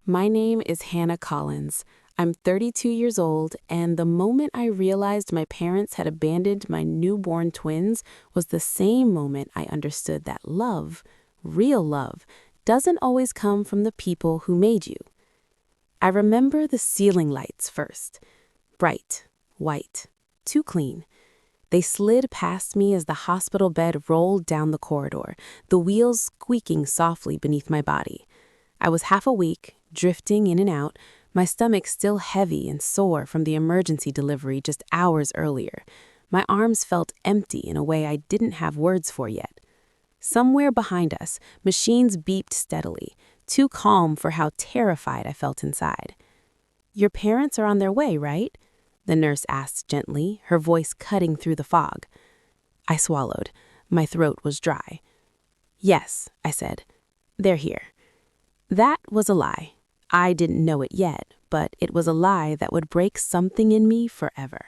My name is Hannah Collins. I'm 32 years old, and the moment I realized my parents had abandoned my newborn twins was the same moment I understood that love, real love, doesn't always come from the people who made you. I remember the ceiling lights first. Bright, white, too clean. They slid past me as the hospital bed rolled down the corridor, the wheels squeaking softly beneath my body. I was half awake, drifting in and out, my stomach still heavy and sore from the emergency delivery just hours earlier. My arms felt empty in a way I didn't have words for yet. Somewhere behind us, machines beeped steadily, too calm for how terrified I felt inside. "Your parents are on their way, right?" the nurse asked gently, her voice cutting through the fog. I swallowed. My throat was dry. "Yes," I said. "They're here." That was a lie. I didn't know it yet, but it was a lie that would break something in me forever.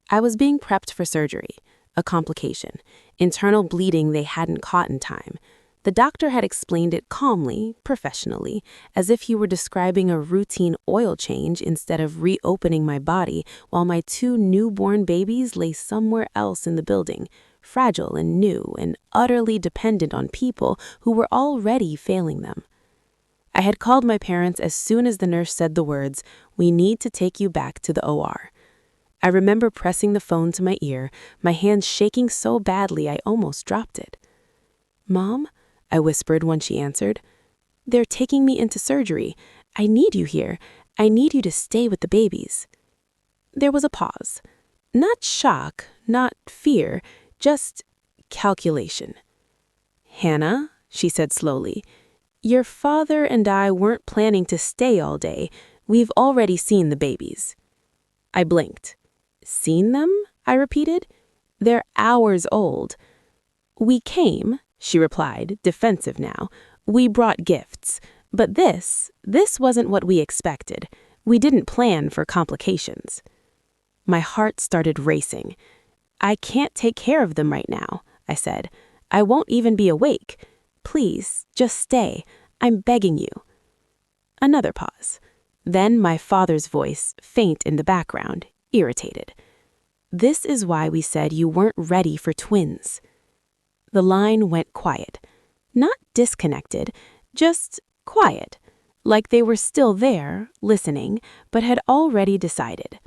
I was being prepped for surgery, a complication, internal bleeding they hadn't caught in time. The doctor had explained it calmly, professionally, as if he were describing a routine oil change instead of reopening my body while my two newborn babies lay somewhere else in the building, fragile and new and utterly dependent on people who were already failing them. I had called my parents as soon as the nurse said the words, "We need to take you back to the OR." I remember pressing the phone to my ear, my hands shaking so badly I almost dropped it. "Mom?" I whispered when she answered. "They're taking me into surgery. I need you here. I need you to stay with the babies." There was a pause. Not shock, not fear, just calculation. "Hannah," she said slowly, "your father and I weren't planning to stay all day. We've already seen the babies." I blinked. "Seen them?" I repeated. "They're hours old." "We came," she replied, defensive now. "We brought gifts. But this wasn't what we expected. We didn't plan for complications." My heart started racing. "I can't take care of them right now," I said. "I won't even be awake. Please, just stay. I'm begging you." Another pause. Then my father's voice, faint in the background, irritated. "This is why we said you weren't ready for twins." The line went quiet. Not disconnected, just quiet, like they were still there, listening, but had already decided.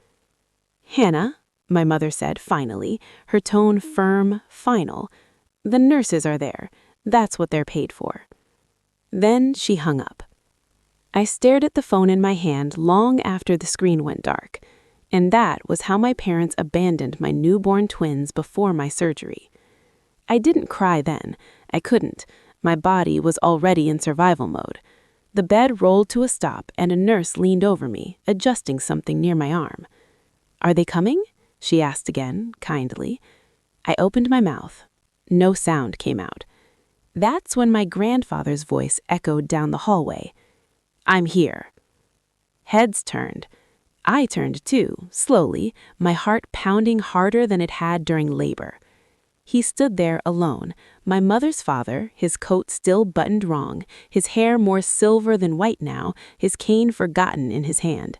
"Hannah," my mother said finally, her tone firm, final. "The nurses are there. That's what they're paid for." Then she hung up. I stared at the phone in my hand long after the screen went dark. And that was how my parents abandoned my newborn twins before my surgery. I didn't cry then. I couldn't. My body was already in survival mode. The bed rolled to a stop and a nurse leaned over me, adjusting something near my arm. "Are they coming?" she asked again, kindly. I opened my mouth. No sound came out. That's when my grandfather's voice echoed down the hallway. "I'm here." Heads turned. I turned too, slowly, my heart pounding harder than it had during labor. He stood there alone, my mother's father, his coat still buttoned wrong, his hair more silver than white now, his cane forgotten in his hand.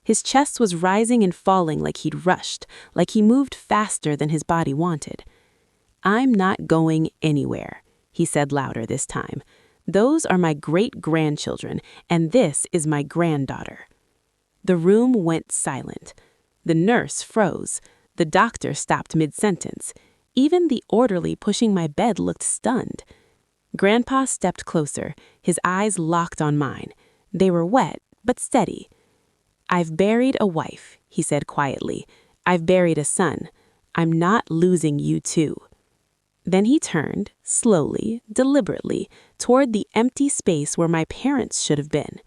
His chest was rising and falling like he'd rushed, like he moved faster than his body wanted. "I'm not going anywhere," he said louder this time. "Those are my great-grandchildren, and this is my granddaughter." The room went silent. The nurse froze. The doctor stopped mid-sentence. Even the orderly pushing my bed looked stunned. Grandpa stepped closer, his eyes locked on mine. They were wet, but steady. "I've buried a wife," he said quietly. "I've buried a son. I'm not losing you too." Then he turned, slowly, deliberately, toward the empty space where my parents should have been.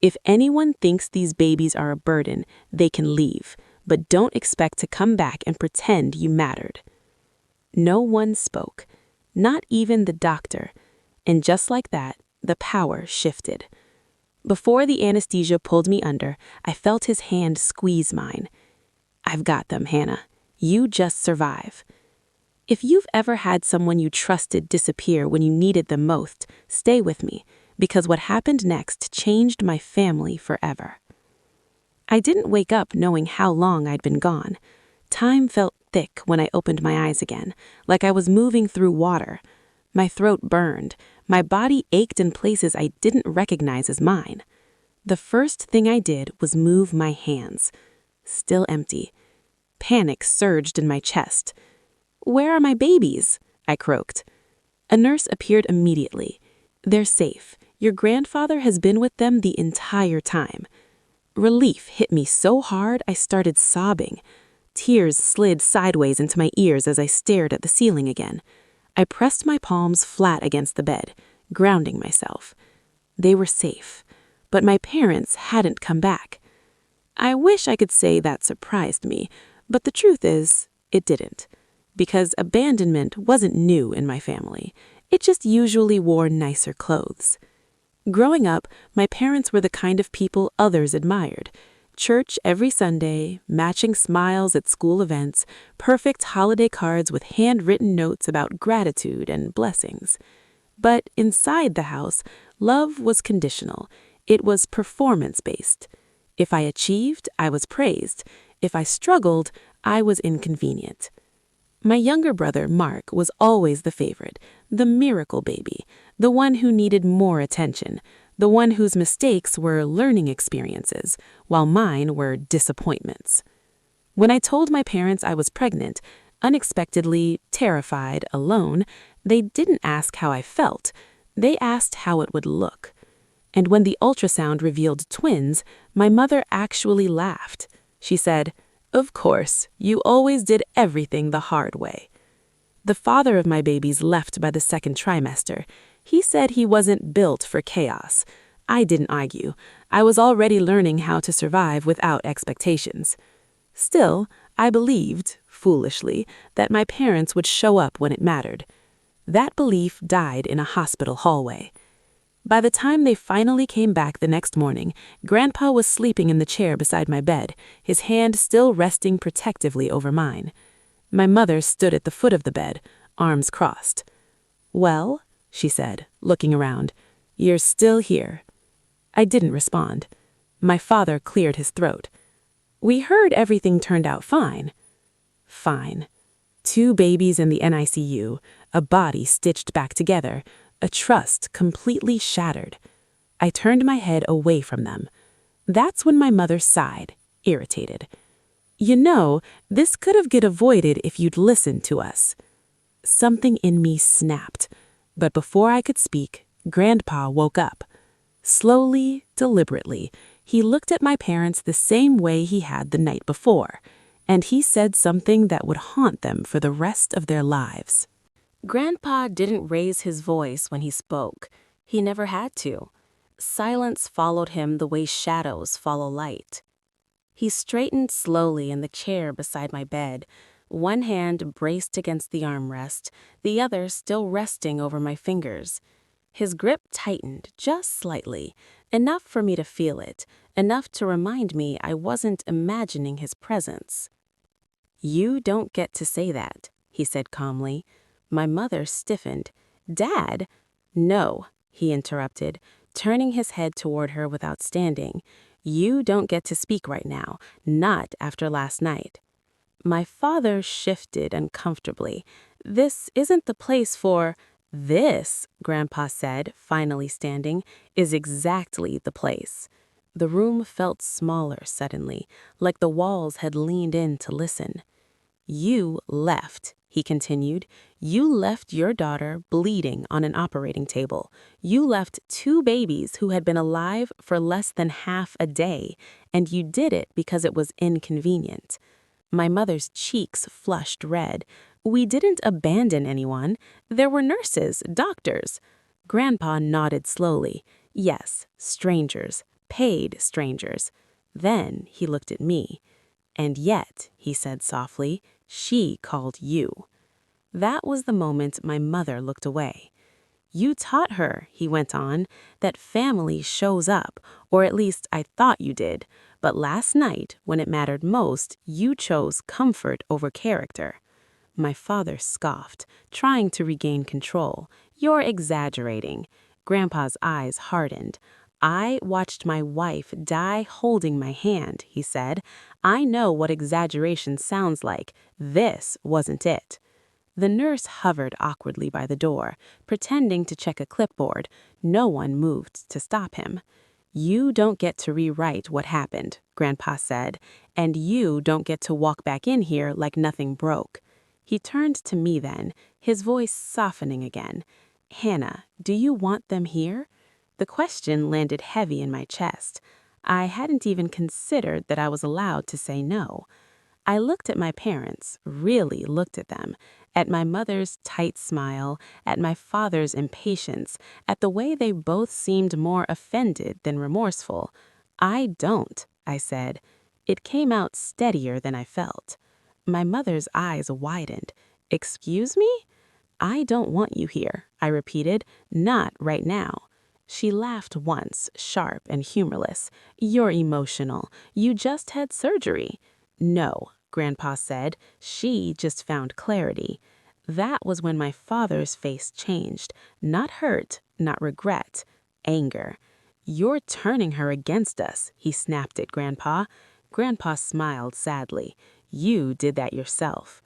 "If anyone thinks these babies are a burden, they can leave, but don't expect to come back and pretend you mattered." No one spoke, not even the doctor, and just like that, the power shifted. Before the anesthesia pulled me under, I felt his hand squeeze mine. "I've got them, Hannah. You just survive." If you've ever had someone you trusted disappear when you needed them most, stay with me. because what happened next changed my family forever. I didn't wake up knowing how long I'd been gone. Time felt thick when I opened my eyes again, like I was moving through water. My throat burned. My body ached in places I didn't recognize as mine. The first thing I did was move my hands. Still empty. Panic surged in my chest. "Where are my babies?" I croaked. A nurse appeared immediately. "They're safe. Your grandfather has been with them the entire time." Relief hit me so hard I started sobbing. Tears slid sideways into my ears as I stared at the ceiling again. I pressed my palms flat against the bed, grounding myself. They were safe, but my parents hadn't come back. I wish I could say that surprised me, but the truth is, it didn't. Because abandonment wasn't new in my family. It just usually wore nicer clothes. Growing up, my parents were the kind of people others admired. Church every Sunday, matching smiles at school events, perfect holiday cards with handwritten notes about gratitude and blessings. But inside the house, love was conditional. It was performance-based. If I achieved, I was praised. If I struggled, I was inconvenient. My younger brother, Mark, was always the favorite, the miracle baby, the one who needed more attention, the one whose mistakes were learning experiences, while mine were disappointments. When I told my parents I was pregnant, unexpectedly, terrified, alone, they didn't ask how I felt. They asked how it would look. And when the ultrasound revealed twins, my mother actually laughed. She said, "Of course, you always did everything the hard way." The father of my babies left by the second trimester. He said he wasn't built for chaos. I didn't argue. I was already learning how to survive without expectations. Still, I believed, foolishly, that my parents would show up when it mattered. That belief died in a hospital hallway. By the time they finally came back the next morning, Grandpa was sleeping in the chair beside my bed, his hand still resting protectively over mine. My mother stood at the foot of the bed, arms crossed. "Well," she said, looking around, "you're still here." I didn't respond. My father cleared his throat. "We heard everything turned out fine." Fine. 2 babies in the NICU, a body stitched back together, a trust completely shattered. I turned my head away from them. That's when my mother sighed, irritated. "You know, this could have get avoided if you'd listened to us." Something in me snapped, but before I could speak, Grandpa woke up. Slowly, deliberately, he looked at my parents the same way he had the night before, and he said something that would haunt them for the rest of their lives. Grandpa didn't raise his voice when he spoke. He never had to. Silence followed him the way shadows follow light. He straightened slowly in the chair beside my bed, one hand braced against the armrest, the other still resting over my fingers. His grip tightened just slightly, enough for me to feel it, enough to remind me I wasn't imagining his presence. "You don't get to say that," he said calmly. My mother stiffened. "Dad?" "No," he interrupted, turning his head toward her without standing. "You don't get to speak right now, not after last night." My father shifted uncomfortably. "This isn't the place for—" "This," Grandpa said, finally standing, "is exactly the place." The room felt smaller suddenly, like the walls had leaned in to listen. "You left," he continued. "You left your daughter bleeding on an operating table. You left 2 babies who had been alive for less than half a day, and you did it because it was inconvenient." My mother's cheeks flushed red. "We didn't abandon anyone. There were nurses, doctors." Grandpa nodded slowly. "Yes, strangers, paid strangers." Then he looked at me. "And yet," he said softly, "she called you." That was the moment my mother looked away. "You taught her," he went on, "that family shows up, or at least I thought you did. But last night, when it mattered most, you chose comfort over character." My father scoffed, trying to regain control. "You're exaggerating." Grandpa's eyes hardened. "I watched my wife die holding my hand," he said. "I know what exaggeration sounds like. This wasn't it." The nurse hovered awkwardly by the door, pretending to check a clipboard. No one moved to stop him. "You don't get to rewrite what happened," Grandpa said, "and you don't get to walk back in here like nothing broke." He turned to me then, his voice softening again. "Hannah, do you want them here?" The question landed heavy in my chest. I hadn't even considered that I was allowed to say no. I looked at my parents, really looked at them, at my mother's tight smile, at my father's impatience, at the way they both seemed more offended than remorseful. "I don't," I said. It came out steadier than I felt. My mother's eyes widened. "Excuse me?" "I don't want you here," I repeated. "Not right now." She laughed once, sharp and humorless. "You're emotional. You just had surgery." "No," Grandpa said. "She just found clarity." That was when my father's face changed. Not hurt, not regret, anger. "You're turning her against us," he snapped at Grandpa. Grandpa smiled sadly. "You did that yourself."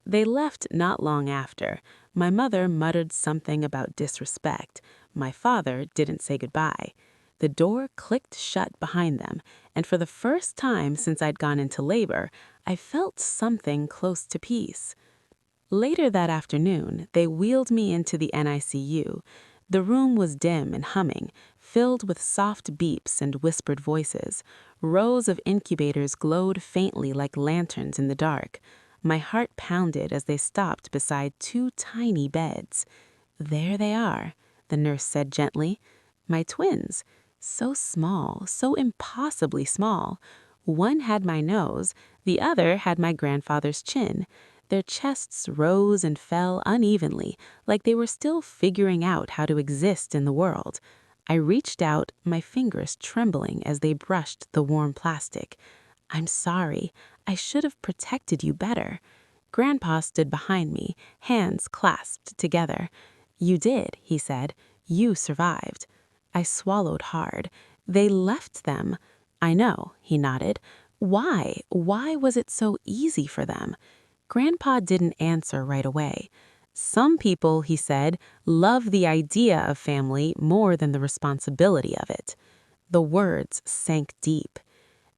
They left not long after. My mother muttered something about disrespect. My father didn't say goodbye. The door clicked shut behind them, and for the first time since I'd gone into labor, I felt something close to peace. Later that afternoon, they wheeled me into the NICU. The room was dim and humming, filled with soft beeps and whispered voices. Rows of incubators glowed faintly like lanterns in the dark. My heart pounded as they stopped beside two tiny beds. "There they are," the nurse said gently. "My twins. So small, so impossibly small. One had my nose, the other had my grandfather's chin. Their chests rose and fell unevenly, like they were still figuring out how to exist in the world. I reached out, my fingers trembling as they brushed the warm plastic. "I'm sorry. I should have protected you better." Grandpa stood behind me, hands clasped together. "You did," he said. "You survived." I swallowed hard. "They left them." "I know," he nodded. "Why? Why was it so easy for them?" Grandpa didn't answer right away. "Some people," he said, "love the idea of family more than the responsibility of it." The words sank deep.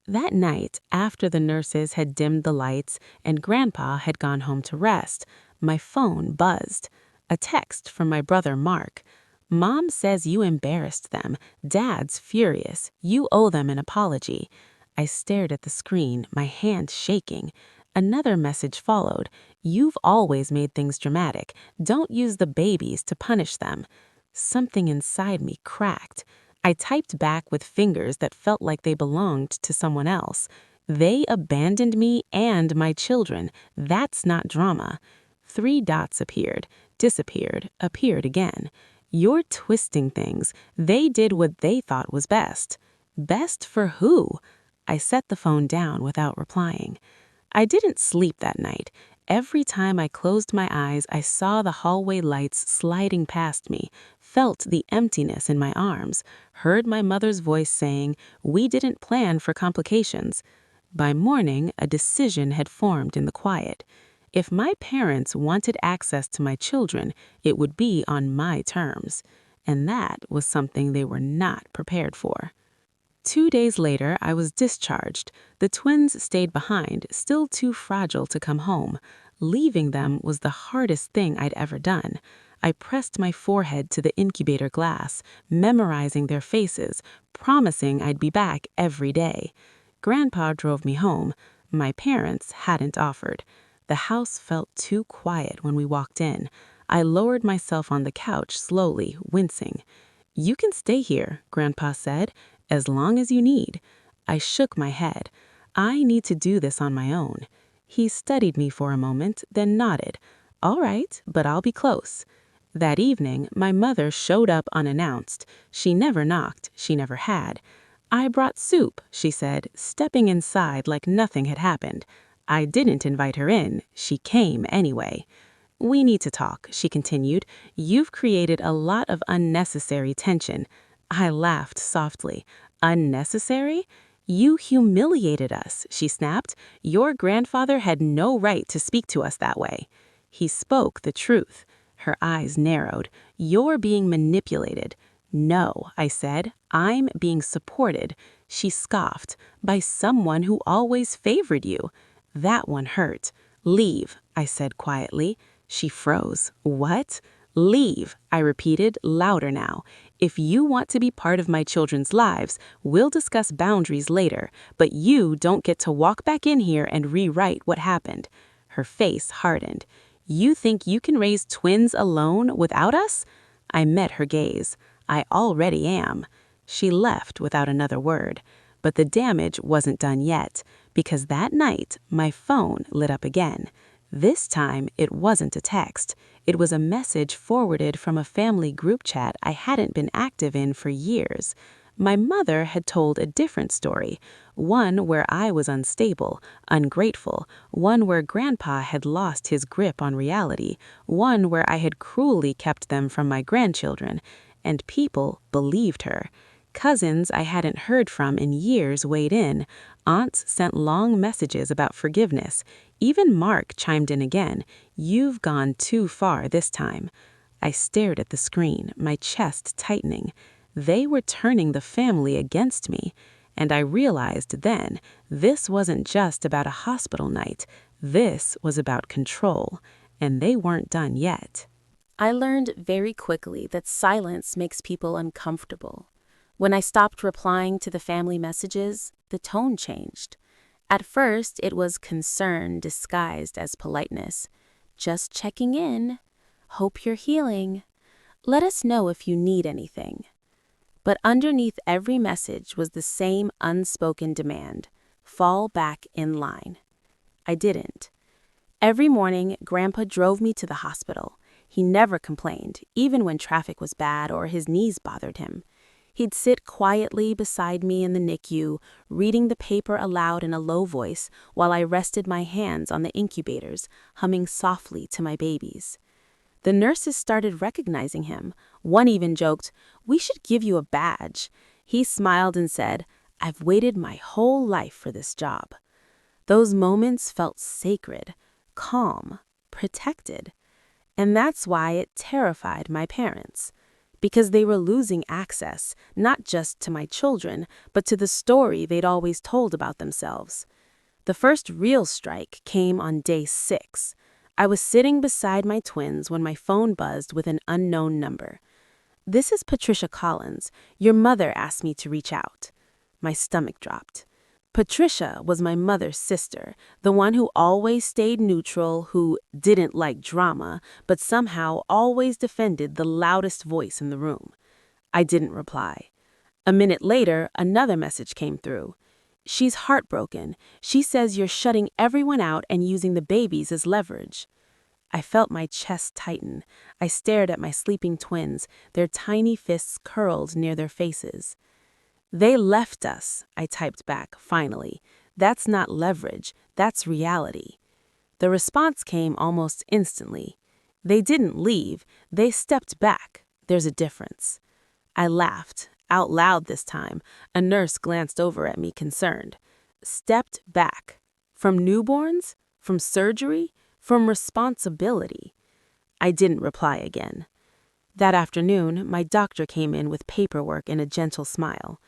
That night, after the nurses had dimmed the lights and Grandpa had gone home to rest, my phone buzzed. A text from my brother Mark. "Mom says you embarrassed them. Dad's furious. You owe them an apology." I stared at the screen, my hand shaking. Another message followed. "You've always made things dramatic. Don't use the babies to punish them." Something inside me cracked. I typed back with fingers that felt like they belonged to someone else. "They abandoned me and my children. That's not drama." 3 dots appeared, disappeared, appeared again. "You're twisting things. They did what they thought was best." Best for who? I set the phone down without replying. I didn't sleep that night. Every time I closed my eyes, I saw the hallway lights sliding past me, felt the emptiness in my arms, heard my mother's voice saying, "We didn't plan for complications." By morning, a decision had formed in the quiet. If my parents wanted access to my children, it would be on my terms. And that was something they were not prepared for. 2 days later, I was discharged. The twins stayed behind, still too fragile to come home. Leaving them was the hardest thing I'd ever done. I pressed my forehead to the incubator glass, memorizing their faces, promising I'd be back every day. Grandpa drove me home. My parents hadn't offered. The house felt too quiet when we walked in. I lowered myself on the couch slowly, wincing. "You can stay here," Grandpa said, "as long as you need." I shook my head. "I need to do this on my own." He studied me for a moment, then nodded. "All right, but I'll be close." That evening, my mother showed up unannounced. She never knocked, she never had. "I brought soup," she said, stepping inside like nothing had happened. I didn't invite her in. She came anyway. "We need to talk," she continued. "You've created a lot of unnecessary tension." I laughed softly. "Unnecessary? You humiliated us," she snapped. "Your grandfather had no right to speak to us that way." He spoke the truth. Her eyes narrowed. "You're being manipulated." "No," I said. "I'm being supported." She scoffed. "By someone who always favored you." That one hurt. "Leave," I said quietly. She froze. "What?" "Leave," I repeated, louder now. "If you want to be part of my children's lives, we'll discuss boundaries later, but you don't get to walk back in here and rewrite what happened." Her face hardened. "You think you can raise twins alone without us?" I met her gaze. "I already am." She left without another word. But the damage wasn't done yet, because that night my phone lit up again. This time, it wasn't a text. It was a message forwarded from a family group chat I hadn't been active in for years. My mother had told a different story, one where I was unstable, ungrateful, one where Grandpa had lost his grip on reality, one where I had cruelly kept them from my grandchildren, and people believed her. Cousins I hadn't heard from in years weighed in. Aunts sent long messages about forgiveness. Even Mark chimed in again. "You've gone too far this time." I stared at the screen, my chest tightening. They were turning the family against me. And I realized then, this wasn't just about a hospital night. This was about control. And they weren't done yet. I learned very quickly that silence makes people uncomfortable. When I stopped replying to the family messages, the tone changed. At first, it was concern disguised as politeness. "Just checking in. Hope you're healing. Let us know if you need anything." But underneath every message was the same unspoken demand: fall back in line. I didn't. Every morning, Grandpa drove me to the hospital. He never complained, even when traffic was bad or his knees bothered him. He'd sit quietly beside me in the NICU, reading the paper aloud in a low voice while I rested my hands on the incubators, humming softly to my babies. The nurses started recognizing him. One even joked, "We should give you a badge." He smiled and said, "I've waited my whole life for this job." Those moments felt sacred, calm, protected. And that's why it terrified my parents. Because they were losing access, not just to my children, but to the story they'd always told about themselves. The first real strike came on day 6. I was sitting beside my twins when my phone buzzed with an unknown number. "This is Patricia Collins. Your mother asked me to reach out." My stomach dropped. Patricia was my mother's sister, the one who always stayed neutral, who didn't like drama, but somehow always defended the loudest voice in the room. I didn't reply. A minute later, another message came through. "She's heartbroken. She says you're shutting everyone out and using the babies as leverage." I felt my chest tighten. I stared at my sleeping twins, their tiny fists curled near their faces. "They left us," I typed back, finally. "That's not leverage, that's reality." The response came almost instantly. "They didn't leave, they stepped back. There's a difference." I laughed, out loud this time. A nurse glanced over at me, concerned. "Stepped back. From newborns? From surgery? From responsibility?" I didn't reply again. That afternoon, my doctor came in with paperwork and a gentle smile.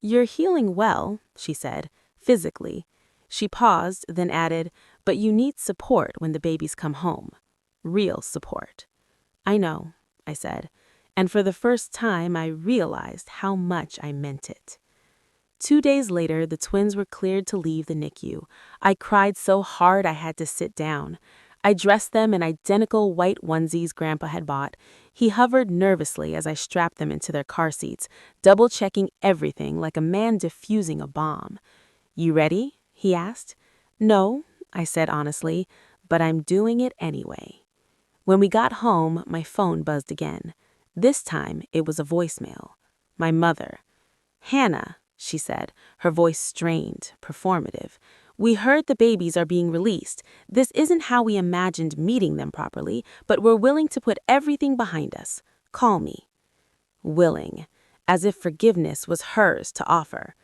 "You're healing well," she said, "physically." She paused, then added, "But you need support when the babies come home. Real support." "I know," I said, and for the first time I realized how much I meant it. 2 days later, the twins were cleared to leave the NICU. I cried so hard I had to sit down. I dressed them in identical white onesies Grandpa had bought. He hovered nervously as I strapped them into their car seats, double-checking everything like a man defusing a bomb. "You ready?" he asked. "No," I said honestly, "but I'm doing it anyway." When we got home, my phone buzzed again. This time, it was a voicemail. My mother. "Hannah," she said, her voice strained, performative. "We heard the babies are being released. This isn't how we imagined meeting them properly, but we're willing to put everything behind us. Call me." Willing, as if forgiveness was hers to offer.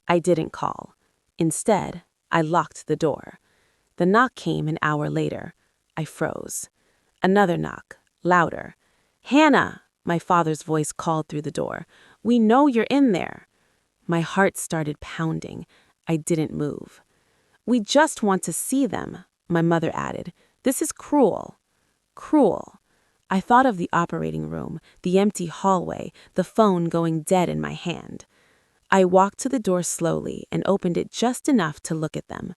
I didn't call. Instead, I locked the door. The knock came an hour later. I froze. Another knock, louder. "Hannah!" My father's voice called through the door. "We know you're in there." My heart started pounding. I didn't move. "We just want to see them," my mother added. "This is cruel." Cruel. I thought of the operating room, the empty hallway, the phone going dead in my hand. I walked to the door slowly and opened it just enough to look at them.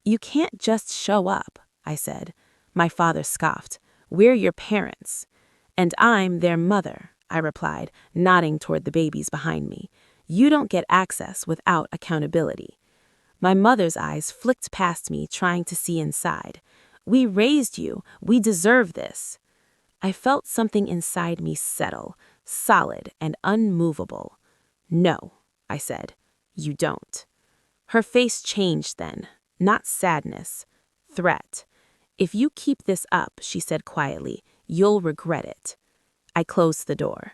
"You can't just show up," I said. My father scoffed. "We're your parents." "And I'm their mother," I replied, nodding toward the babies behind me. "You don't get access without accountability." My mother's eyes flicked past me, trying to see inside. "We raised you. We deserve this." I felt something inside me settle, solid and unmovable. "No," I said. "You don't." Her face changed then, not sadness, threat. "If you keep this up," she said quietly, "you'll regret it." I closed the door.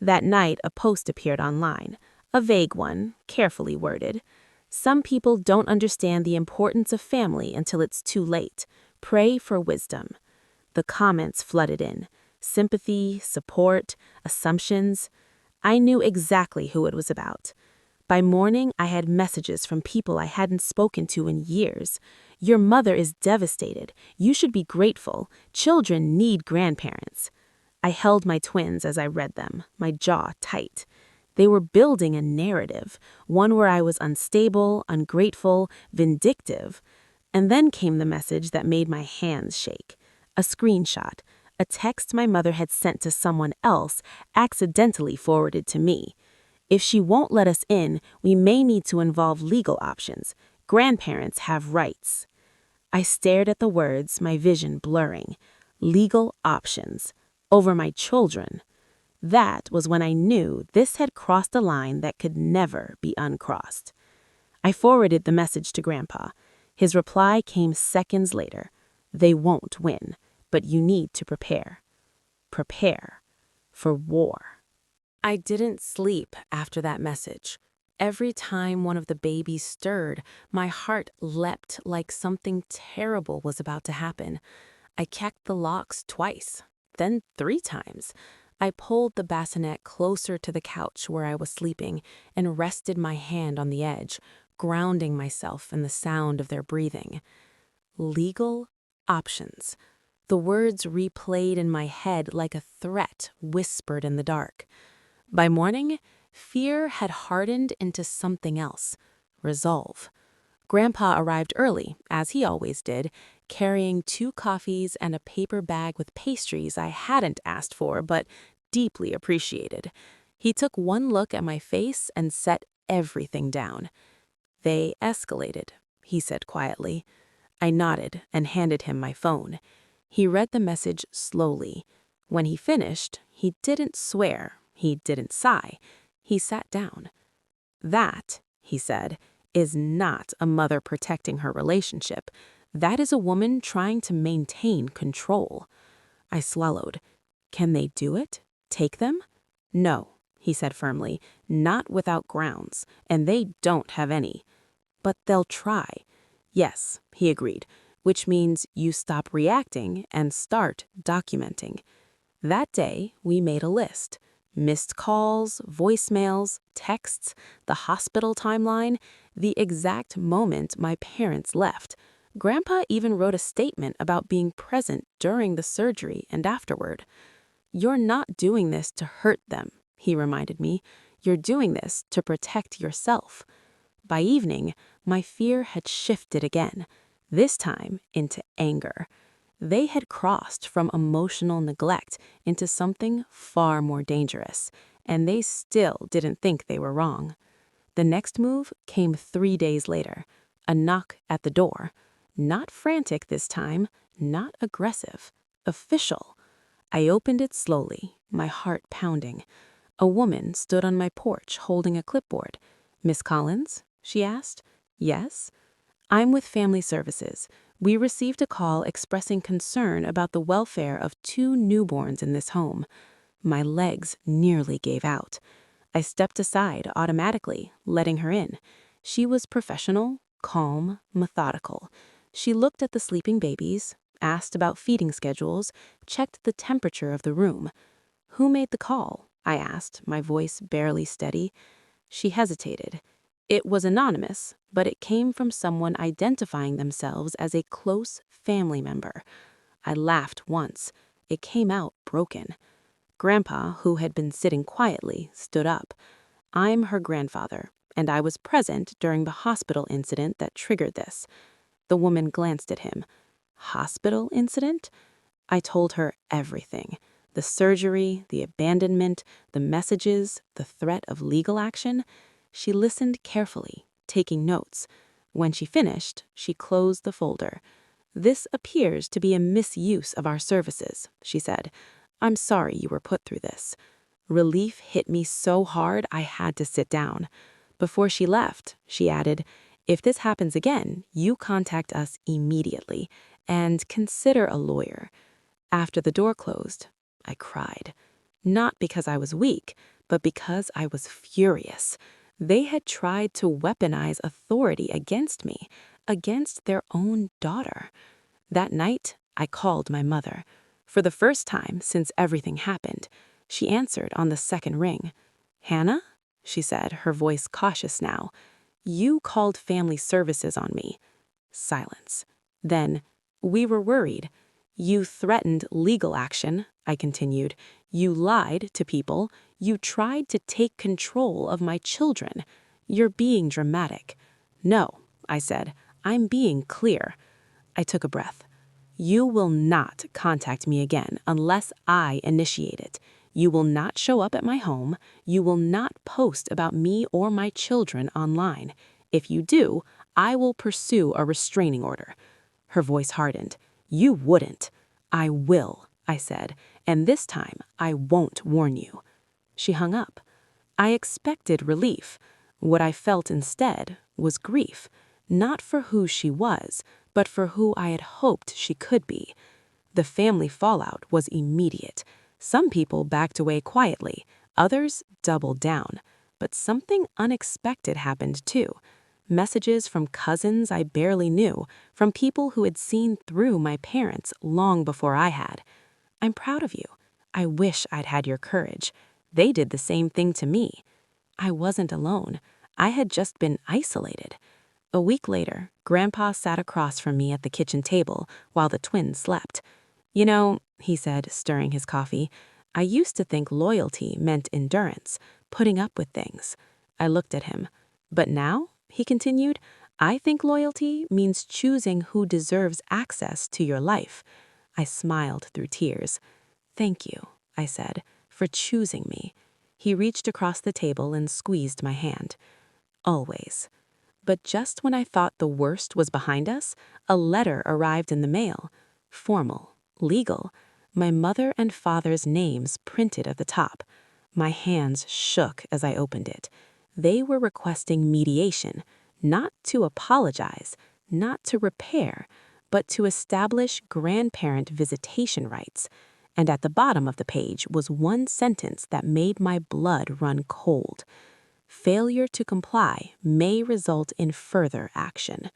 That night, a post appeared online, a vague one, carefully worded. "Some people don't understand the importance of family until it's too late. Pray for wisdom." The comments flooded in. Sympathy, support, assumptions. I knew exactly who it was about. By morning, I had messages from people I hadn't spoken to in years. "Your mother is devastated. You should be grateful. Children need grandparents." I held my twins as I read them, my jaw tight. They were building a narrative, one where I was unstable, ungrateful, vindictive. And then came the message that made my hands shake. A screenshot, a text my mother had sent to someone else, accidentally forwarded to me. "If she won't let us in, we may need to involve legal options. Grandparents have rights." I stared at the words, my vision blurring. Legal options. Over my children. That was when I knew this had crossed a line that could never be uncrossed. I forwarded the message to Grandpa. His reply came seconds later. "They won't win, but you need to prepare." Prepare. For war. I didn't sleep after that message. Every time one of the babies stirred, my heart leapt like something terrible was about to happen. I checked the locks twice, then 3 times. I pulled the bassinet closer to the couch where I was sleeping and rested my hand on the edge, grounding myself in the sound of their breathing. Legal options. The words replayed in my head like a threat whispered in the dark. By morning, fear had hardened into something else. Resolve. Grandpa arrived early, as he always did, carrying 2 coffees and a paper bag with pastries I hadn't asked for but deeply appreciated. He took one look at my face and set everything down. "They escalated," he said quietly. I nodded and handed him my phone. He read the message slowly. When he finished, he didn't swear, he didn't sigh. He sat down. "That," he said, "is not a mother protecting her relationship. That is a woman trying to maintain control." I swallowed. "Can they do it? Take them?" "No," he said firmly, "not without grounds, and they don't have any." "But they'll try." "Yes," he agreed, "which means you stop reacting and start documenting." That day, we made a list. Missed calls, voicemails, texts, the hospital timeline, the exact moment my parents left. Grandpa even wrote a statement about being present during the surgery and afterward. "You're not doing this to hurt them," he reminded me. "You're doing this to protect yourself." By evening, my fear had shifted again, this time into anger. They had crossed from emotional neglect into something far more dangerous, and they still didn't think they were wrong. The next move came 3 days later, a knock at the door. Not frantic this time, not aggressive, official. I opened it slowly, my heart pounding. A woman stood on my porch holding a clipboard. "Miss Collins?" she asked. "Yes." I'm with Family Services. We received a call expressing concern about the welfare of 2 newborns in this home. My legs nearly gave out. I stepped aside automatically, letting her in. She was professional, calm, methodical. She looked at the sleeping babies, asked about feeding schedules, checked the temperature of the room. "Who made the call?" I asked, my voice barely steady. She hesitated. It was anonymous, but it came from someone identifying themselves as a close family member. I laughed once. It came out broken. Grandpa, who had been sitting quietly, stood up. "I'm her grandfather, and I was present during the hospital incident that triggered this." The woman glanced at him. "Hospital incident?" I told her everything. The surgery, the abandonment, the messages, the threat of legal action. She listened carefully, taking notes. When she finished, she closed the folder. "This appears to be a misuse of our services," she said. "I'm sorry you were put through this." Relief hit me so hard I had to sit down. Before she left, she added, "If this happens again, you contact us immediately and consider a lawyer." After the door closed, I cried. Not because I was weak, but because I was furious. They had tried to weaponize authority against me, against their own daughter. That night, I called my mother. For the first time since everything happened, she answered on the second ring. "Hannah?" she said, her voice cautious now. "You called Family Services on me." Silence. Then, "We were worried. You threatened legal action," I continued. "You lied to people. You tried to take control of my children. You're being dramatic." "No," I said. "I'm being clear." I took a breath. "You will not contact me again unless I initiate it. You will not show up at my home. You will not post about me or my children online. If you do, I will pursue a restraining order." Her voice hardened. "You wouldn't." "I will," I said, "and this time I won't warn you." She hung up. I expected relief. What I felt instead was grief, not for who she was, but for who I had hoped she could be. The family fallout was immediate. Some people backed away quietly, others doubled down. But something unexpected happened too. Messages from cousins I barely knew, from people who had seen through my parents long before I had. "I'm proud of you. I wish I'd had your courage. They did the same thing to me." I wasn't alone. I had just been isolated. A week later, Grandpa sat across from me at the kitchen table while the twins slept. "You know," he said, stirring his coffee, "I used to think loyalty meant endurance, putting up with things." I looked at him. "But now," he continued, "I think loyalty means choosing who deserves access to your life." I smiled through tears. "Thank you," I said, "for choosing me." He reached across the table and squeezed my hand. "Always." But just when I thought the worst was behind us, a letter arrived in the mail. Formal, legal, my mother and father's names printed at the top. My hands shook as I opened it. They were requesting mediation, not to apologize, not to repair, but to establish grandparent visitation rights. And at the bottom of the page was one sentence that made my blood run cold. "Failure to comply may result in further action."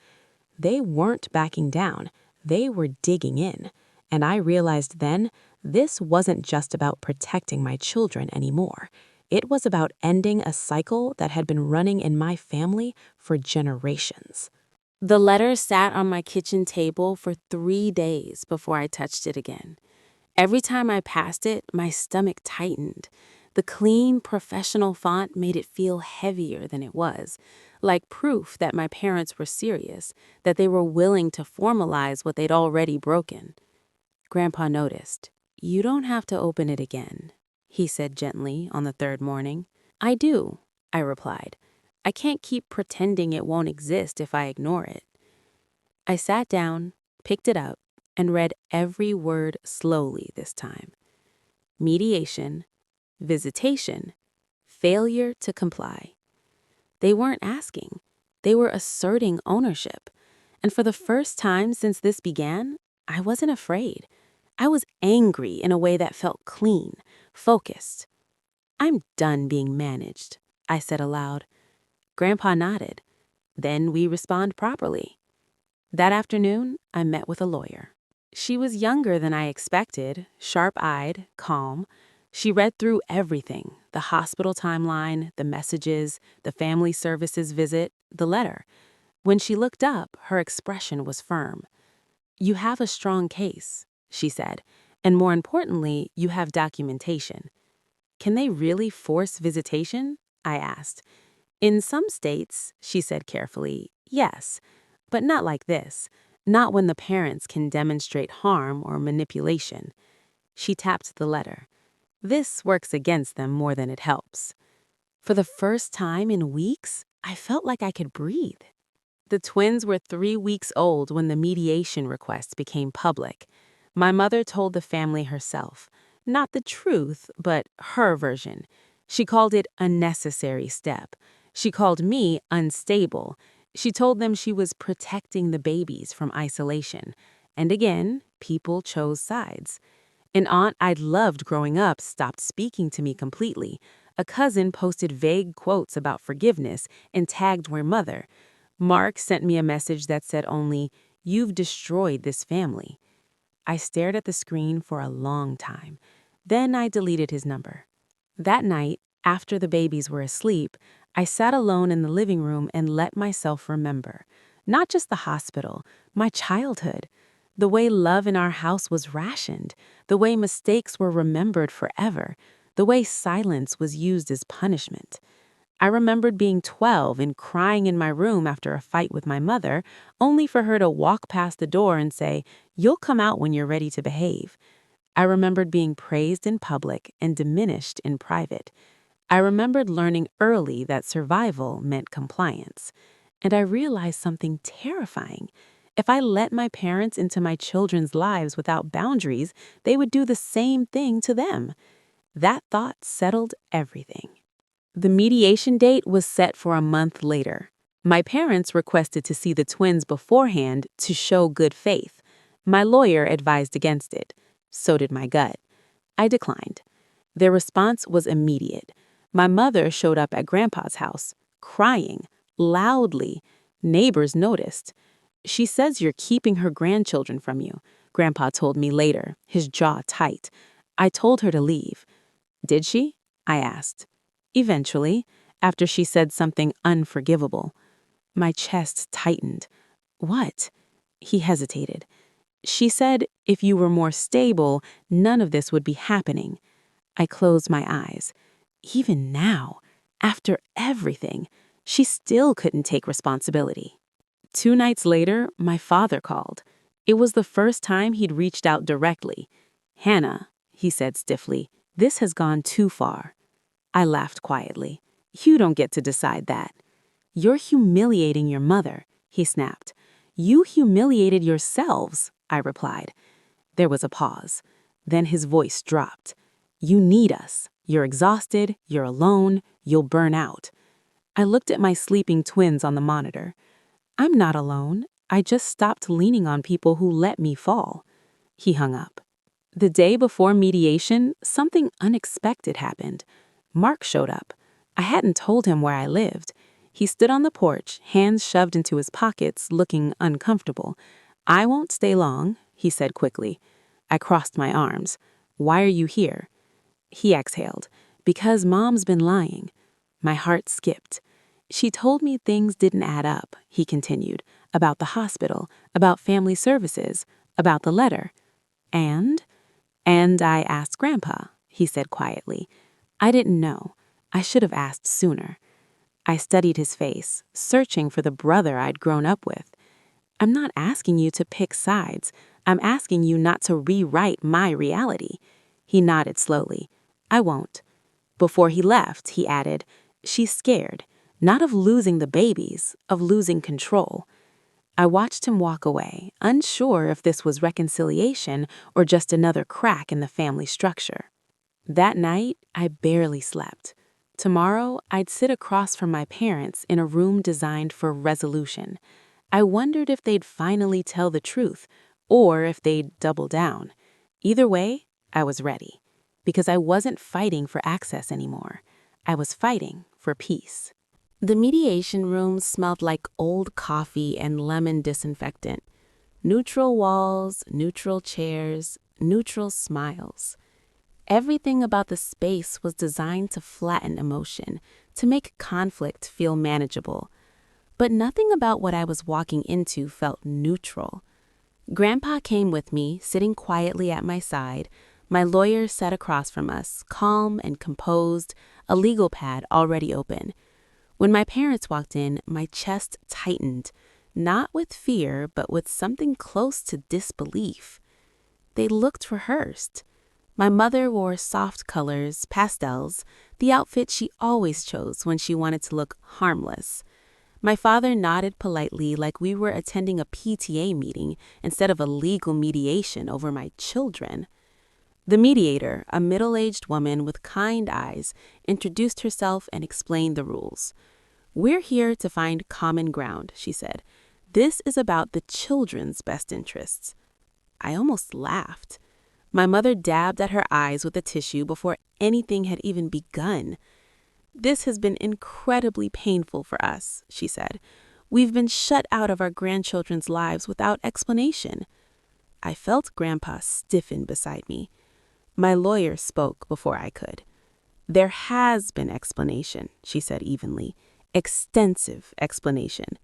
They weren't backing down, they were digging in. And I realized then, this wasn't just about protecting my children anymore. It was about ending a cycle that had been running in my family for generations. The letter sat on my kitchen table for 3 days before I touched it again. Every time I passed it, my stomach tightened. The clean, professional font made it feel heavier than it was, like proof that my parents were serious, that they were willing to formalize what they'd already broken. Grandpa noticed. "You don't have to open it again," he said gently on the third morning. "I do," I replied. "I can't keep pretending it won't exist if I ignore it." I sat down, picked it up, and read every word slowly this time. Mediation, visitation, failure to comply. They weren't asking. They were asserting ownership. And for the first time since this began, I wasn't afraid. I was angry in a way that felt clean, focused. "I'm done being managed," I said aloud. Grandpa nodded. "Then we respond properly." That afternoon, I met with a lawyer. She was younger than I expected, sharp-eyed, calm. She read through everything: the hospital timeline, the messages, the family services visit, the letter. When she looked up, her expression was firm. "You have a strong case," she said, "and more importantly, you have documentation." "Can they really force visitation?" I asked. "In some states," she said carefully, "yes, but not like this. Not when the parents can demonstrate harm or manipulation." She tapped the letter. "This works against them more than it helps." For the first time in weeks, I felt like I could breathe. The twins were 3 weeks old when the mediation request became public. My mother told the family herself. Not the truth, but her version. She called it a necessary step. She called me unstable. She told them she was protecting the babies from isolation. And again, people chose sides. An aunt I'd loved growing up stopped speaking to me completely. A cousin posted vague quotes about forgiveness and tagged my mother. Mark sent me a message that said only, "You've destroyed this family." I stared at the screen for a long time. Then I deleted his number. That night, after the babies were asleep, I sat alone in the living room and let myself remember. Not just the hospital, my childhood. The way love in our house was rationed. The way mistakes were remembered forever. The way silence was used as punishment. I remembered being 12 and crying in my room after a fight with my mother, only for her to walk past the door and say, "You'll come out when you're ready to behave." I remembered being praised in public and diminished in private. I remembered learning early that survival meant compliance. And I realized something terrifying. If I let my parents into my children's lives without boundaries, they would do the same thing to them. That thought settled everything. The mediation date was set for a month later. My parents requested to see the twins beforehand to show good faith. My lawyer advised against it. So did my gut. I declined. Their response was immediate. My mother showed up at Grandpa's house, crying, loudly. Neighbors noticed. "She says you're keeping her grandchildren from you," Grandpa told me later, his jaw tight. I told her to leave. "Did she?" I asked. "Eventually, after she said something unforgivable." My chest tightened. "What?" He hesitated. "She said if you were more stable, none of this would be happening." I closed my eyes. Even now, after everything, she still couldn't take responsibility. 2 nights later, my father called. It was the first time he'd reached out directly. "Hannah," he said stiffly, "this has gone too far." I laughed quietly. "You don't get to decide that." "You're humiliating your mother," he snapped. "You humiliated yourselves," I replied. There was a pause. Then his voice dropped. "You need us. You're exhausted, you're alone, you'll burn out." I looked at my sleeping twins on the monitor. "I'm not alone. I just stopped leaning on people who let me fall." He hung up. The day before mediation, something unexpected happened. Mark showed up. I hadn't told him where I lived. He stood on the porch, hands shoved into his pockets, looking uncomfortable. "I won't stay long," he said quickly. I crossed my arms. "Why are you here?" He exhaled. "Because Mom's been lying." My heart skipped. "She told me things didn't add up," he continued, "about the hospital, about family services, about the letter." "And?" "And I asked Grandpa," he said quietly. I didn't know. I should have asked sooner. I studied his face, searching for the brother I'd grown up with. "I'm not asking you to pick sides. I'm asking you not to rewrite my reality." He nodded slowly. "I won't." Before he left, he added, "She's scared, not of losing the babies, of losing control." I watched him walk away, unsure if this was reconciliation or just another crack in the family structure. That night, I barely slept. Tomorrow, I'd sit across from my parents in a room designed for resolution. I wondered if they'd finally tell the truth, or if they'd double down. Either way, I was ready, because I wasn't fighting for access anymore. I was fighting for peace. The mediation room smelled like old coffee and lemon disinfectant. Neutral walls, neutral chairs, neutral smiles. Everything about the space was designed to flatten emotion, to make conflict feel manageable. But nothing about what I was walking into felt neutral. Grandpa came with me, sitting quietly at my side. My lawyer sat across from us, calm and composed, a legal pad already open. When my parents walked in, my chest tightened, not with fear, but with something close to disbelief. They looked rehearsed. My mother wore soft colors, pastels, the outfit she always chose when she wanted to look harmless. My father nodded politely like we were attending a PTA meeting instead of a legal mediation over my children. The mediator, a middle-aged woman with kind eyes, introduced herself and explained the rules. "We're here to find common ground," she said. "This is about the children's best interests." I almost laughed. My mother dabbed at her eyes with a tissue before anything had even begun. "This has been incredibly painful for us," she said. "We've been shut out of our grandchildren's lives without explanation." I felt Grandpa stiffen beside me. My lawyer spoke before I could. "There has been explanation," she said evenly. "Extensive explanation."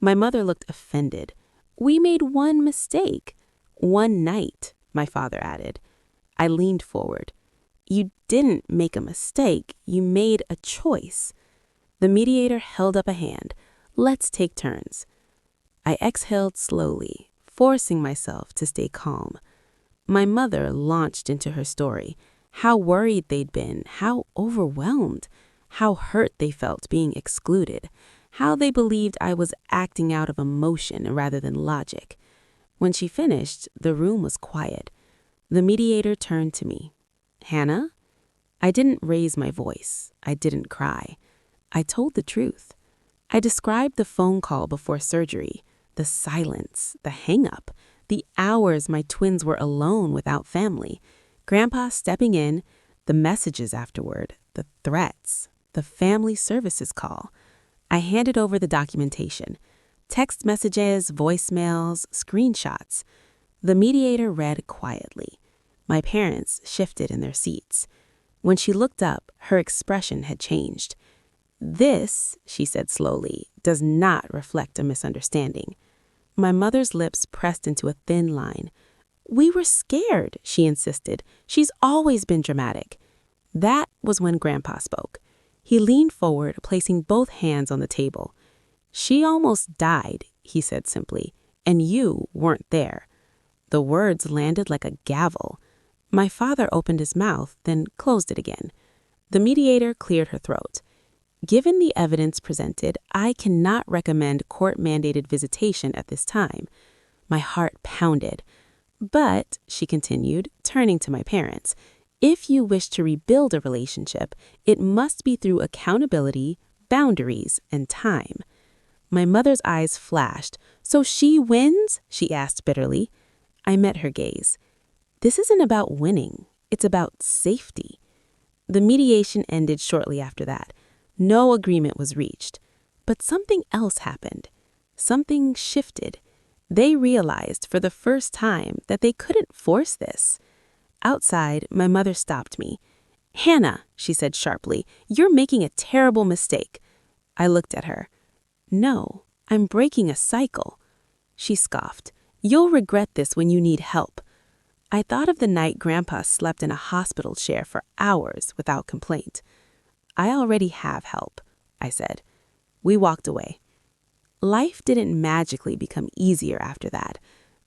My mother looked offended. "We made one mistake. One night," my father added. I leaned forward. "You didn't make a mistake. You made a choice." The mediator held up a hand. "Let's take turns." I exhaled slowly, forcing myself to stay calm. My mother launched into her story, how worried they'd been, how overwhelmed, how hurt they felt being excluded, how they believed I was acting out of emotion rather than logic. When she finished, the room was quiet. The mediator turned to me. "Hannah?" I didn't raise my voice. I didn't cry. I told the truth. I described the phone call before surgery, the silence, the hang-up, the hours my twins were alone without family, Grandpa stepping in, the messages afterward, the threats, the family services call. I handed over the documentation, text messages, voicemails, screenshots. The mediator read quietly. My parents shifted in their seats. When she looked up, her expression had changed. "This," she said slowly, "does not reflect a misunderstanding." My mother's lips pressed into a thin line. "We were scared," she insisted. "She's always been dramatic." That was when Grandpa spoke. He leaned forward, placing both hands on the table. "She almost died," he said simply, "and you weren't there." The words landed like a gavel. My father opened his mouth, then closed it again. The mediator cleared her throat. "Given the evidence presented, I cannot recommend court-mandated visitation at this time." My heart pounded. "But," she continued, turning to my parents, "if you wish to rebuild a relationship, it must be through accountability, boundaries, and time." My mother's eyes flashed. "So she wins?" she asked bitterly. I met her gaze. "This isn't about winning. It's about safety." The mediation ended shortly after that. No agreement was reached. But something else happened. Something shifted. They realized for the first time that they couldn't force this. Outside, my mother stopped me. "Hannah," she said sharply, "you're making a terrible mistake." I looked at her. "No, I'm breaking a cycle." She scoffed. "You'll regret this when you need help." I thought of the night Grandpa slept in a hospital chair for hours without complaint. "I already have help," I said. We walked away. Life didn't magically become easier after that.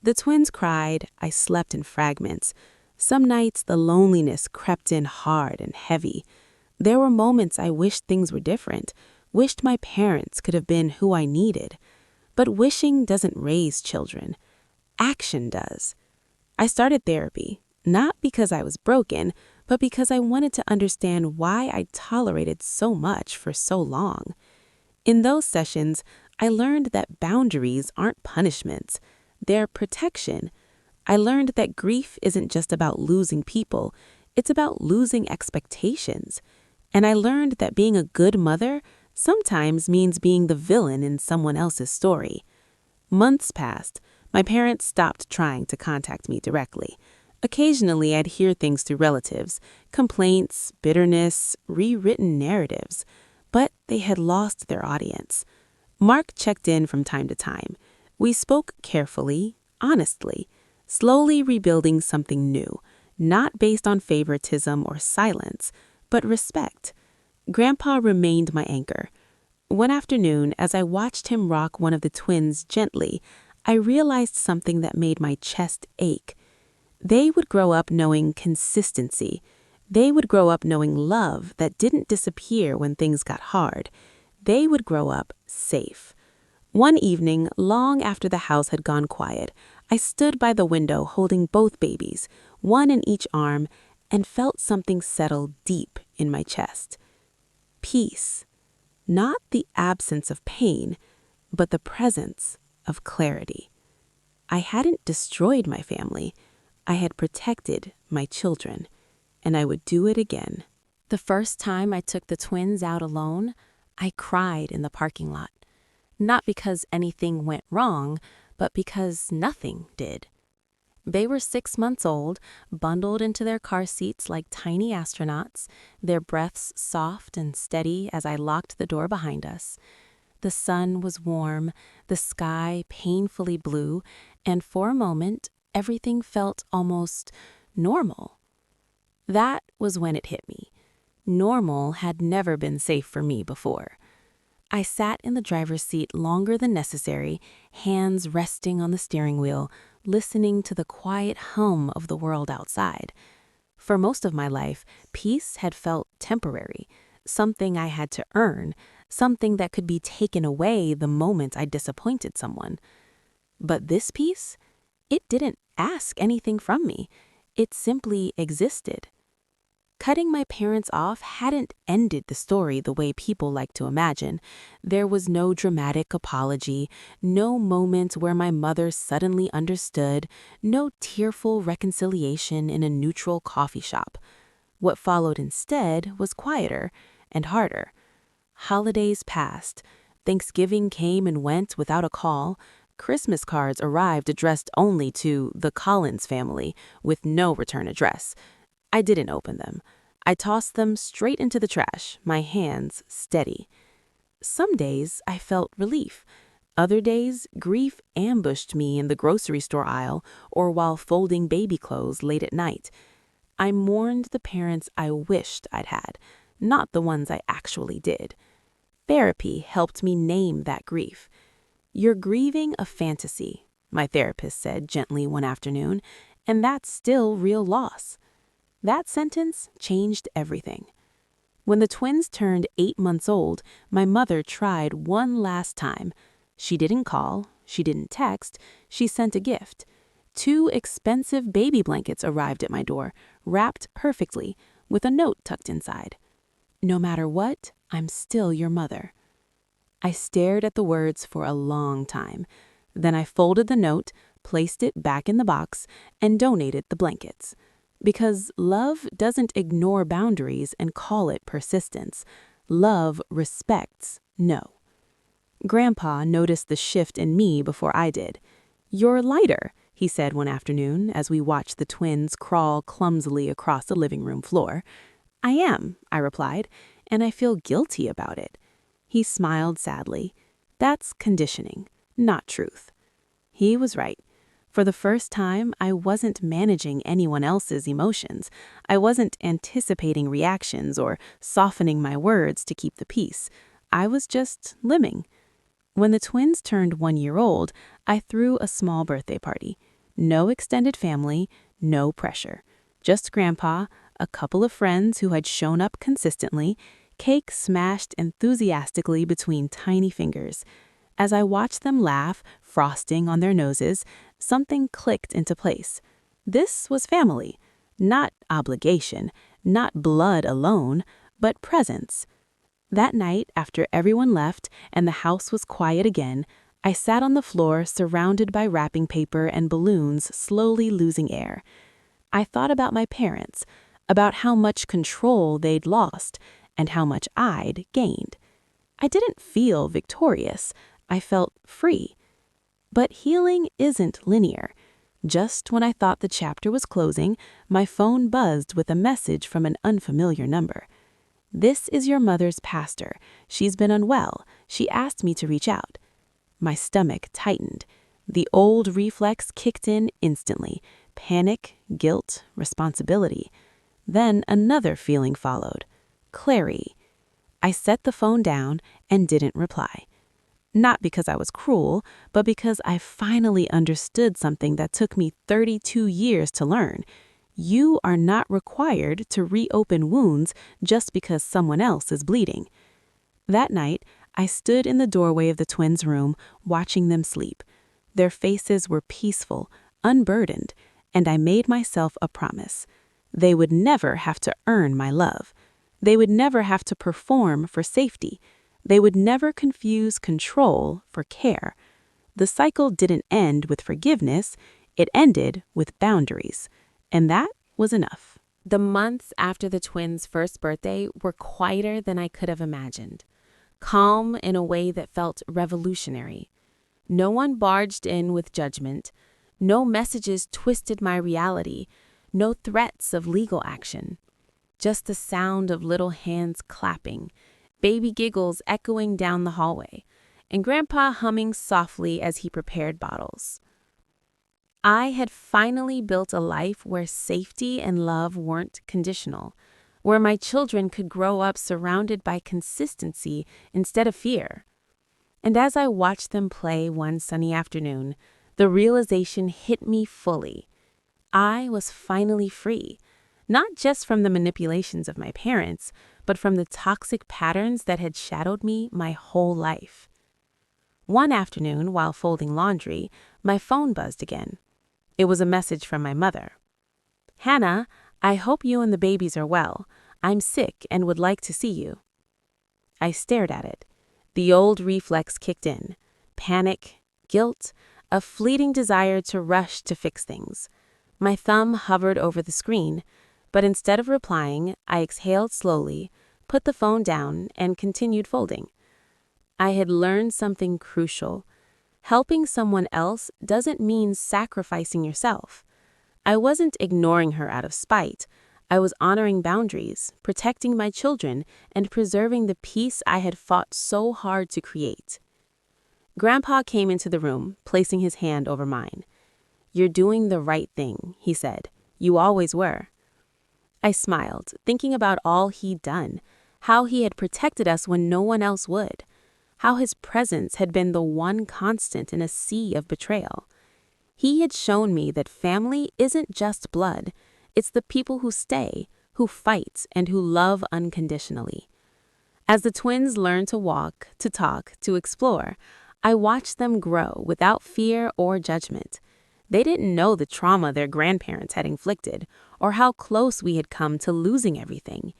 The twins cried. I slept in fragments. Some nights the loneliness crept in hard and heavy. There were moments I wished things were different, wished my parents could have been who I needed. But wishing doesn't raise children. Action does. I started therapy, not because I was broken, but because I wanted to understand why I tolerated so much for so long. In those sessions, I learned that boundaries aren't punishments, they're protection. I learned that grief isn't just about losing people, it's about losing expectations. And I learned that being a good mother sometimes means being the villain in someone else's story. Months passed. My parents stopped trying to contact me directly. Occasionally, I'd hear things through relatives, complaints, bitterness, rewritten narratives. But they had lost their audience. Mark checked in from time to time. We spoke carefully, honestly, slowly rebuilding something new, not based on favoritism or silence, but respect. Grandpa remained my anchor. One afternoon, as I watched him rock one of the twins gently, I realized something that made my chest ache. They would grow up knowing consistency. They would grow up knowing love that didn't disappear when things got hard. They would grow up safe. One evening, long after the house had gone quiet, I stood by the window holding both babies, one in each arm, and felt something settle deep in my chest. Peace. Not the absence of pain, but the presence of clarity. I hadn't destroyed my family. I had protected my children, and I would do it again. The first time I took the twins out alone, I cried in the parking lot. Not because anything went wrong, but because nothing did. They were 6 months old, bundled into their car seats like tiny astronauts, their breaths soft and steady as I locked the door behind us. The sun was warm, the sky painfully blue, and for a moment, everything felt almost normal. That was when it hit me. Normal had never been safe for me before. I sat in the driver's seat longer than necessary, hands resting on the steering wheel, listening to the quiet hum of the world outside. For most of my life, peace had felt temporary, something I had to earn, something that could be taken away the moment I disappointed someone. But this peace, it didn't ask anything from me. It simply existed. Cutting my parents off hadn't ended the story the way people like to imagine. There was no dramatic apology, no moment where my mother suddenly understood, no tearful reconciliation in a neutral coffee shop. What followed instead was quieter and harder. Holidays passed. Thanksgiving came and went without a call. Christmas cards arrived addressed only to the Collins family, with no return address. I didn't open them. I tossed them straight into the trash, my hands steady. Some days I felt relief. Other days, grief ambushed me in the grocery store aisle or while folding baby clothes late at night. I mourned the parents I wished I'd had, not the ones I actually did. Therapy helped me name that grief. "You're grieving a fantasy," my therapist said gently one afternoon, "and that's still real loss." That sentence changed everything. When the twins turned 8 months old, my mother tried one last time. She didn't call, she didn't text, she sent a gift. 2 expensive baby blankets arrived at my door, wrapped perfectly, with a note tucked inside. "No matter what, I'm still your mother." I stared at the words for a long time. Then I folded the note, placed it back in the box, and donated the blankets. Because love doesn't ignore boundaries and call it persistence. Love respects no. Grandpa noticed the shift in me before I did. "You're lighter," he said one afternoon as we watched the twins crawl clumsily across the living room floor. "I am," I replied, "and I feel guilty about it." He smiled sadly. "That's conditioning, not truth." He was right. For the first time, I wasn't managing anyone else's emotions. I wasn't anticipating reactions or softening my words to keep the peace. I was just living. When the twins turned 1 year old, I threw a small birthday party. No extended family, no pressure. Just Grandpa, a couple of friends who had shown up consistently, cake smashed enthusiastically between tiny fingers. As I watched them laugh, frosting on their noses, something clicked into place. This was family. Not obligation, not blood alone, but presence. That night, after everyone left and the house was quiet again, I sat on the floor surrounded by wrapping paper and balloons slowly losing air. I thought about my parents, about how much control they'd lost and how much I'd gained. I didn't feel victorious. I felt free. But healing isn't linear. Just when I thought the chapter was closing, my phone buzzed with a message from an unfamiliar number. "This is your mother's pastor. She's been unwell. She asked me to reach out." My stomach tightened. The old reflex kicked in instantly. Panic, guilt, responsibility. Then another feeling followed. Clarity. I set the phone down and didn't reply. Not because I was cruel, but because I finally understood something that took me 32 years to learn. You are not required to reopen wounds just because someone else is bleeding. That night, I stood in the doorway of the twins' room, watching them sleep. Their faces were peaceful, unburdened, and I made myself a promise. They would never have to earn my love. They would never have to perform for safety. They would never confuse control for care. The cycle didn't end with forgiveness, it ended with boundaries. And that was enough. The months after the twins' first birthday were quieter than I could have imagined. Calm in a way that felt revolutionary. No one barged in with judgment. No messages twisted my reality. No threats of legal action. Just the sound of little hands clapping, baby giggles echoing down the hallway, and Grandpa humming softly as he prepared bottles. I had finally built a life where safety and love weren't conditional, where my children could grow up surrounded by consistency instead of fear. And as I watched them play one sunny afternoon, the realization hit me fully. I was finally free, not just from the manipulations of my parents, but from the toxic patterns that had shadowed me my whole life. One afternoon, while folding laundry, my phone buzzed again. It was a message from my mother. "Hannah, I hope you and the babies are well. I'm sick and would like to see you." I stared at it. The old reflex kicked in. Panic, guilt, a fleeting desire to rush to fix things. My thumb hovered over the screen, but instead of replying, I exhaled slowly, put the phone down, and continued folding. I had learned something crucial. Helping someone else doesn't mean sacrificing yourself. I wasn't ignoring her out of spite. I was honoring boundaries, protecting my children, and preserving the peace I had fought so hard to create. Grandpa came into the room, placing his hand over mine. "You're doing the right thing," he said. "You always were." I smiled, thinking about all he'd done, how he had protected us when no one else would, how his presence had been the one constant in a sea of betrayal. He had shown me that family isn't just blood, it's the people who stay, who fight, and who love unconditionally. As the twins learned to walk, to talk, to explore, I watched them grow without fear or judgment. They didn't know the trauma their grandparents had inflicted, or how close we had come to losing everything.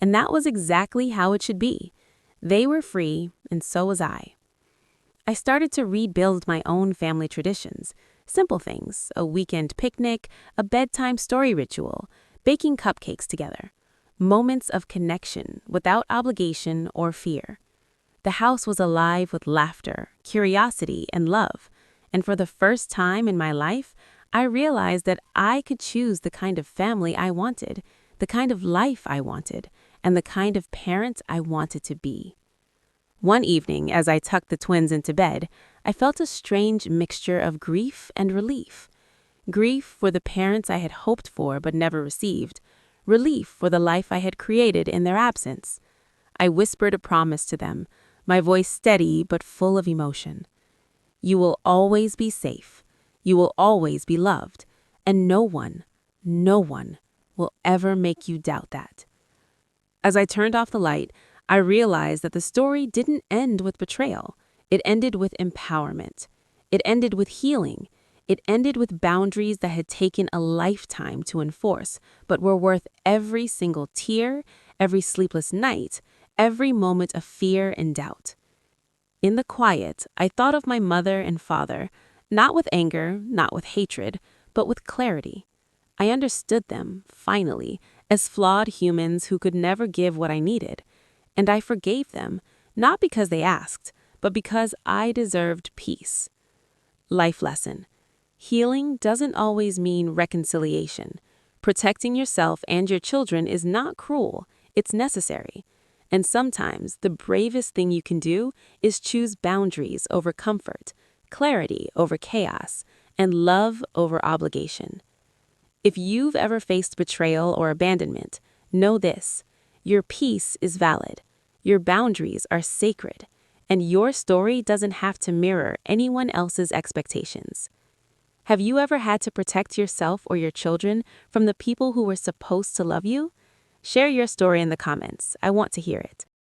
And that was exactly how it should be. They were free, and so was I. I started to rebuild my own family traditions. Simple things, a weekend picnic, a bedtime story ritual, baking cupcakes together. Moments of connection without obligation or fear. The house was alive with laughter, curiosity, and love. And for the first time in my life, I realized that I could choose the kind of family I wanted, the kind of life I wanted, and the kind of parent I wanted to be. One evening, as I tucked the twins into bed, I felt a strange mixture of grief and relief. Grief for the parents I had hoped for but never received. Relief for the life I had created in their absence. I whispered a promise to them, my voice steady but full of emotion. "You will always be safe. You will always be loved. And no one will ever make you doubt that." As I turned off the light, I realized that the story didn't end with betrayal. It ended with empowerment. It ended with healing. It ended with boundaries that had taken a lifetime to enforce, but were worth every single tear, every sleepless night, every moment of fear and doubt. In the quiet, I thought of my mother and father, not with anger, not with hatred, but with clarity. I understood them, finally, as flawed humans who could never give what I needed. And I forgave them, not because they asked, but because I deserved peace. Life lesson. Healing doesn't always mean reconciliation. Protecting yourself and your children is not cruel, it's necessary. And sometimes the bravest thing you can do is choose boundaries over comfort, clarity over chaos, and love over obligation. If you've ever faced betrayal or abandonment, know this: your peace is valid, your boundaries are sacred, and your story doesn't have to mirror anyone else's expectations. Have you ever had to protect yourself or your children from the people who were supposed to love you? Share your story in the comments. I want to hear it.